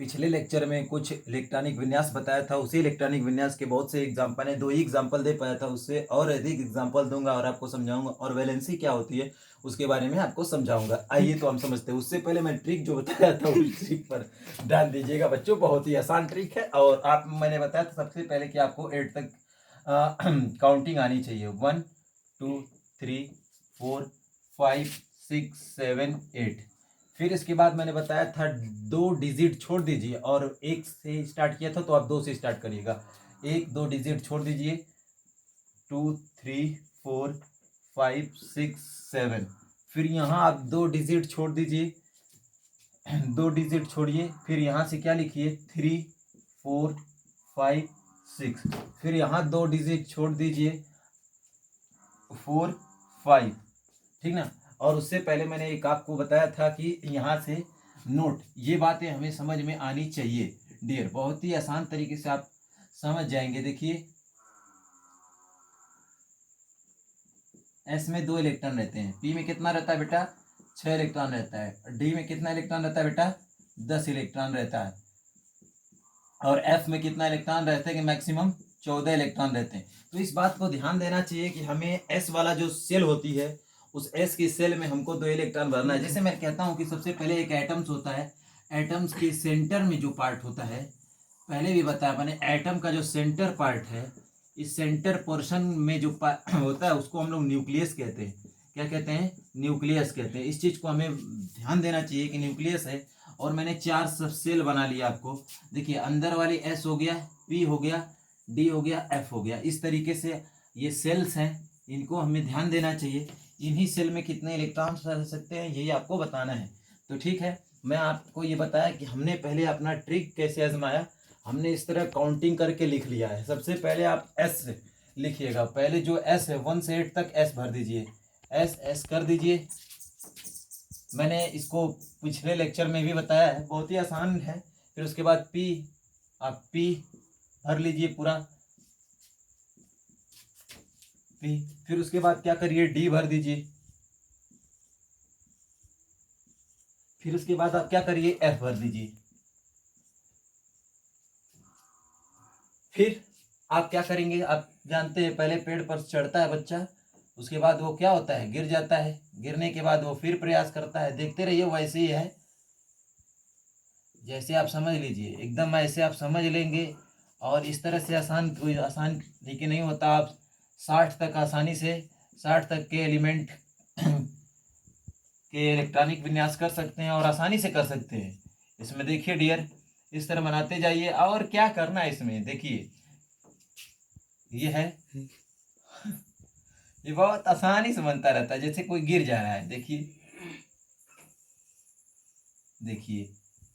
पिछले लेक्चर में कुछ इलेक्ट्रॉनिक विन्यास बताया था, उसी इलेक्ट्रॉनिक विन्यास के बहुत से एग्जाम्पल हैं, 2 ही एग्जाम्पल दे पाया था, उससे और अधिक एग्जाम्पल दूंगा और आपको समझाऊंगा और वैलेंसी क्या होती है उसके बारे में आपको समझाऊंगा। आइए तो हम समझते हैं। उससे पहले मैं ट्रिक जो बताया था उस ट्रिक पर ध्यान दीजिएगा बच्चों, बहुत ही आसान ट्रिक है। और मैंने बताया था सबसे पहले कि आपको 8 तक काउंटिंग आनी चाहिए। 1 2 3 4 5 6 7 8। फिर इसके बाद मैंने बताया था 2 डिजिट छोड़ दीजिए, और 1 से स्टार्ट किया था तो आप 2 से स्टार्ट करिएगा। 1 2 डिजिट छोड़ दीजिए, 2 3 4 5 6 7। फिर यहाँ आप 2 डिजिट छोड़ दीजिए, 2 डिजिट छोड़िए, फिर यहाँ से क्या लिखिए 3 4 5 6। फिर यहाँ 2 डिजिट छोड़ दीजिए, 4 5, ठीक ना। और उससे पहले मैंने एक आपको बताया था कि यहाँ से नोट, ये बातें हमें समझ में आनी चाहिए डियर, बहुत ही आसान तरीके से आप समझ जाएंगे। देखिए एस में 2 इलेक्ट्रॉन रहते हैं, पी में कितना रहता है बेटा 6 इलेक्ट्रॉन रहता है, डी में कितना इलेक्ट्रॉन रहता है बेटा 10 इलेक्ट्रॉन रहता है, और एफ में कितना इलेक्ट्रॉन रहते हैं कि मैक्सिमम 14 इलेक्ट्रॉन रहते हैं। तो इस बात को ध्यान देना चाहिए कि हमें एस वाला जो सेल होती है उस एस की सेल में हमको 2 इलेक्ट्रॉन भरना है। जैसे मैं कहता हूँ कि सबसे पहले एक एटम्स होता है, एटम्स के सेंटर में जो पार्ट होता है, पहले भी बताया मैंने, एटम का जो सेंटर पार्ट है, इस सेंटर पोर्शन में जो होता है उसको हम लोग न्यूक्लियस कहते हैं। क्या कहते हैं? न्यूक्लियस कहते हैं। इस चीज को हमें ध्यान देना चाहिए कि न्यूक्लियस है। और मैंने 4 सब सेल बना लिया आपको। देखिए अंदर वाली एस हो गया, पी हो गया, डी हो गया, एफ हो गया। इस तरीके से ये सेल्स हैं, इनको हमें ध्यान देना चाहिए। इन्हीं सेल में कितने इलेक्ट्रॉन्स रह सकते हैं यही आपको बताना है। तो ठीक है, मैं आपको ये बताया कि हमने पहले अपना ट्रिक कैसे आजमाया। हमने इस तरह काउंटिंग करके लिख लिया है। सबसे पहले आप एस लिखिएगा, पहले जो एस है 1 से 8 तक एस भर दीजिए, एस एस कर दीजिए। मैंने इसको पिछले लेक्चर में भी बताया है, बहुत ही आसान है। फिर उसके बाद पी, आप पी भर लीजिए पूरा पी। फिर उसके बाद क्या करिए डी भर दीजिए। फिर उसके बाद आप क्या करिए एफ भर दीजिए। फिर आप क्या करेंगे, आप जानते हैं पहले पेड़ पर चढ़ता है बच्चा, उसके बाद वो क्या होता है गिर जाता है, गिरने के बाद वो फिर प्रयास करता है। देखते रहिए वैसे ही है, जैसे आप समझ लीजिए एकदम ऐसे आप समझ लेंगे। और इस तरह से आसान कोई आसान तरीके नहीं होता। आप 60 तक आसानी से 60 तक के एलिमेंट के इलेक्ट्रॉनिक विन्यास कर सकते हैं और आसानी से कर सकते हैं। इसमें देखिए डियर, इस तरह बनाते जाइए। और क्या करना है इसमें देखिए, ये है, ये बहुत आसानी से बनता रहता है, जैसे कोई गिर जा रहा है। देखिए देखिए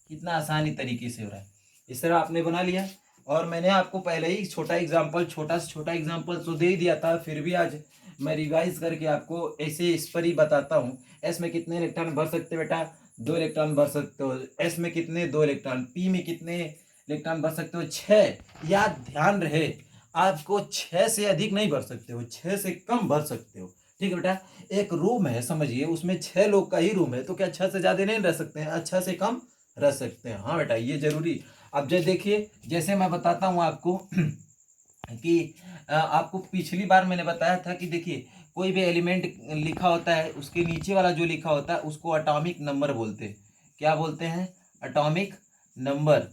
कितना आसानी तरीके से हो रहा है। इस तरह आपने बना लिया। और मैंने आपको पहले ही छोटा एग्जांपल, छोटा से छोटा एग्जांपल तो दे ही दिया था, फिर भी आज मैं रिवाइज करके आपको ऐसे इस पर ही बताता हूँ। एस में कितने इलेक्ट्रॉन भर सकते बेटा 2 इलेक्ट्रॉन भर सकते हो। एस में कितने 2 इलेक्ट्रॉन, पी में कितने इलेक्ट्रॉन भर सकते हो 6। याद ध्यान रहे आपको 6 से अधिक नहीं भर सकते हो, 6 से कम भर सकते हो। ठीक है बेटा, एक रूम है समझिए, उसमें 6 लोग का ही रूम है, तो क्या 6 से ज्यादा नहीं रह सकते हैं? 6 से कम रह सकते हैं। हाँ बेटा ये जरूरी। अब जैसे देखिए, जैसे मैं बताता हूँ आपको कि आपको पिछली बार मैंने बताया था कि देखिए कोई भी एलिमेंट लिखा होता है, उसके नीचे वाला जो लिखा होता है उसको एटॉमिक नंबर बोलते हैं। क्या बोलते हैं? Atomic number.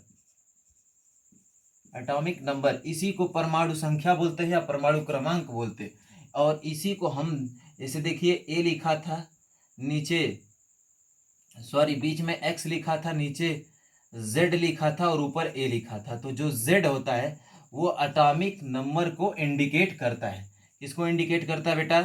एटॉमिक नंबर, इसी को परमाणु संख्या बोलते हैं या परमाणु क्रमांक बोलते हैं। और इसी को हम, जैसे देखिए ए लिखा था नीचे, सॉरी बीच में एक्स लिखा था, नीचे जेड लिखा था और ऊपर ए लिखा था। तो जो जेड होता है वो एटॉमिक नंबर को इंडिकेट करता है। किसको इंडिकेट करता है बेटा?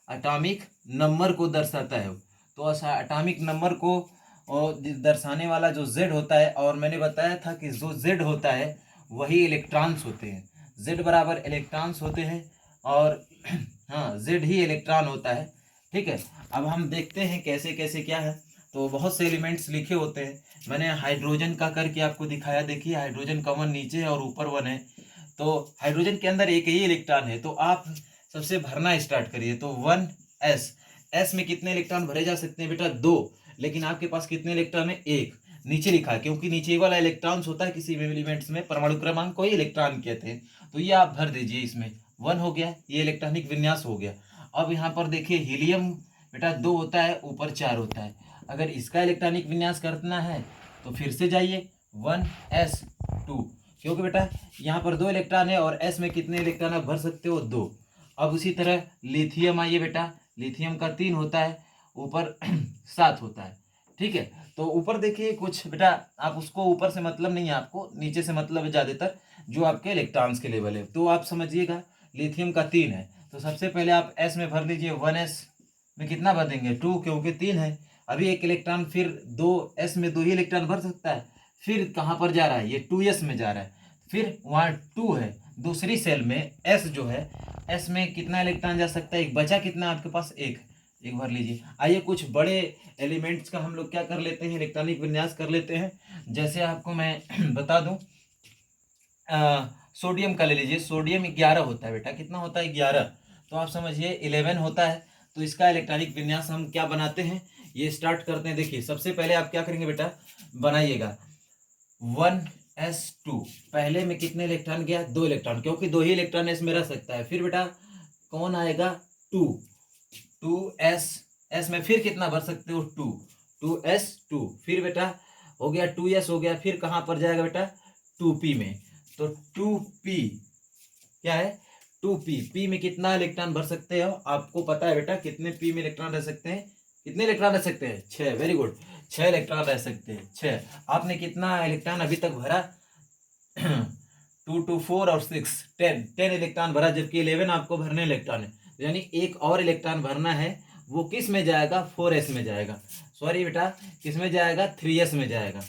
एटॉमिक नंबर को दर्शाता है। तो ऐसा एटॉमिक नंबर को दर्शाने वाला जो जेड होता है, और मैंने बताया था कि जो जेड होता है वही इलेक्ट्रॉन्स होते हैं। जेड बराबर इलेक्ट्रॉन्स होते हैं, और हाँ जेड ही इलेक्ट्रॉन होता है। ठीक है, अब हम देखते हैं कैसे कैसे क्या है। तो बहुत से एलिमेंट्स लिखे होते हैं, मैंने हाइड्रोजन का करके आपको दिखाया। देखिए हाइड्रोजन का 1 नीचे है और ऊपर 1 है। तो हाइड्रोजन के अंदर एक ही इलेक्ट्रॉन है, तो आप सबसे भरना स्टार्ट करिए। तो 1 एस, एस में कितने इलेक्ट्रॉन भरे जा सकते हैं बेटा 2, लेकिन आपके पास कितने इलेक्ट्रॉन है 1। नीचे लिखा है, क्योंकि नीचे वाला इलेक्ट्रॉन्स होता है किसी भी एलिमेंट्स में, परमाणु क्रमांक को ही इलेक्ट्रॉन कहते हैं। तो ये आप भर दीजिए, इसमें 1 हो गया, ये इलेक्ट्रॉनिक विन्यास हो गया। अब यहाँ पर देखिए हीलियम बेटा 2 होता है, ऊपर 4 होता है। अगर इसका इलेक्ट्रॉनिक विन्यास करना है तो फिर से जाइए 1s2, क्योंकि बेटा यहाँ पर 2 इलेक्ट्रॉन है और s में कितने इलेक्ट्रॉन आप भर सकते हो, 2। अब उसी तरह लिथियम आइए बेटा, लिथियम का 3 होता है, ऊपर 7 होता है। ठीक है, तो ऊपर देखिए कुछ बेटा, आप उसको ऊपर से मतलब नहीं है, आपको नीचे से मतलब है ज़्यादातर, जो आपके इलेक्ट्रॉन्स के लेवल है। तो आप समझिएगा लिथियम का 3 है, तो सबसे पहले आप s में भर लीजिए। 1s में कितना भर देंगे, 2, क्योंकि 3 है। अभी एक इलेक्ट्रॉन, फिर 2s में 2 ही इलेक्ट्रॉन भर सकता है। फिर कहाँ पर जा रहा है, ये 2s में जा रहा है, फिर वहाँ 2 है दूसरी सेल में। s जो है, s में कितना इलेक्ट्रॉन जा सकता है, एक बचा कितना आपके पास, एक भर लीजिए। आइए कुछ बड़े एलिमेंट्स का हम लोग क्या कर लेते हैं, इलेक्ट्रॉनिक विन्यास कर लेते हैं। जैसे आपको मैं बता दूं, सोडियम का ले लीजिए। सोडियम 11 होता है बेटा, कितना होता है, 11। तो आप समझिए 11 होता है। तो इसका इलेक्ट्रॉनिक विन्यास हम क्या बनाते हैं, ये स्टार्ट करते हैं। देखिए सबसे पहले आप क्या करेंगे बेटा, बनाइएगा 1s2। पहले में कितने इलेक्ट्रॉन गया, 2 इलेक्ट्रॉन, क्योंकि 2 ही इलेक्ट्रॉन एस में रह सकता है। फिर बेटा कौन आएगा, 2s में फिर कितना भर सकते हो, 2s2। फिर बेटा हो गया 2s हो गया, फिर कहाँ पर जाएगा बेटा, 2p में। तो 2p क्या है, 2p। p में कितना इलेक्ट्रॉन भर सकते हो, आपको पता है बेटा कितने p में इलेक्ट्रॉन रह सकते हैं, कितने इलेक्ट्रॉन रह सकते हैं, 6। वेरी गुड, 6 इलेक्ट्रॉन रह सकते हैं, 6। आपने कितना इलेक्ट्रॉन अभी तक भरा 2, 2, 4 और 6, 10 इलेक्ट्रॉन भरा, जबकि 11 आपको भरने इलेक्ट्रॉन है। यानी एक और इलेक्ट्रॉन भरना है, वो किस में जाएगा, 4s में जाएगा। सॉरी बेटा, किस में जाएगा, 3s में जाएगा।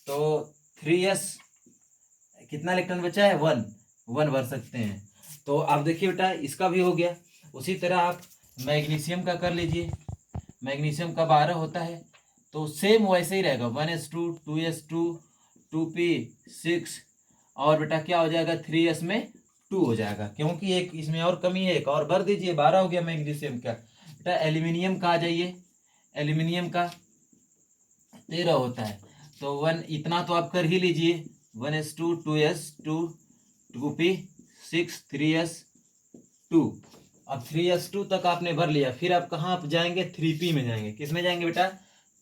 तो 3s कितना इलेक्ट्रॉन बचा है, 1 भर सकते हैं। तो आप देखिए बेटा इसका भी हो गया। उसी तरह आप मैग्नीशियम का कर लीजिए। मैग्नीशियम का 12 होता है, तो सेम वैसे ही रहेगा, 1s2, 2s2, 2p6, और बेटा क्या हो जाएगा, 3s में 2 हो जाएगा, क्योंकि एक इसमें और कमी है, एक और भर दीजिए। 12 हो गया मैग्नीशियम का। बेटा एल्यूमिनियम का आ जाइए। एल्यूमिनियम का 13 होता है, तो 1 इतना तो आप कर ही लीजिए, 1s2, 2s2, 2p6, 3s2। अब 3s2 तक आपने भर लिया, फिर आप कहाँ आप जाएंगे, 3p में जाएंगे। किस में जाएंगे बेटा,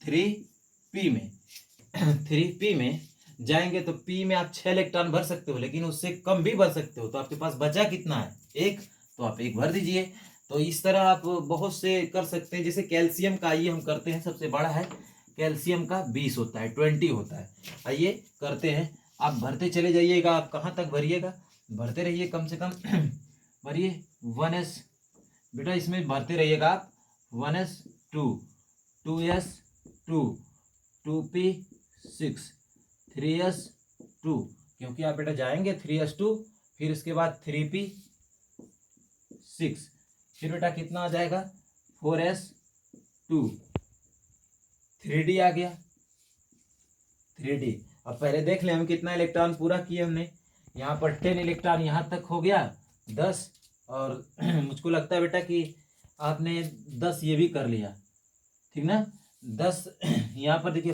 3p में। 3p में जाएंगे तो p में आप 6 इलेक्ट्रॉन भर सकते हो, लेकिन उससे कम भी भर सकते हो। तो आपके पास बचा कितना है, 1, तो आप 1 भर दीजिए। तो इस तरह आप बहुत से कर सकते हैं। जैसे कैल्शियम का आइए हम करते हैं, सबसे बड़ा है कैल्शियम का, 20 होता है, 20 होता है। आइए करते हैं, आप भरते चले जाइएगा। आप कहाँ तक भरिएगा, भरते रहिए कम से कम भरिए। 1s बेटा इसमें भरते रहिएगा आप, 1s2, 2s2, 2p6, 3s2, क्योंकि आप बेटा जाएंगे 3s2, फिर इसके बाद 3p6, फिर बेटा कितना आ जाएगा, 4s2, 3d आ गया, 3d। अब पहले देख लें हम कितना इलेक्ट्रॉन पूरा किए हमने। यहाँ पर 10 इलेक्ट्रॉन यहाँ तक हो गया, 10, और मुझको लगता है बेटा कि आपने 10 ये भी कर लिया, ठीक ना। 10 यहाँ पर देखिए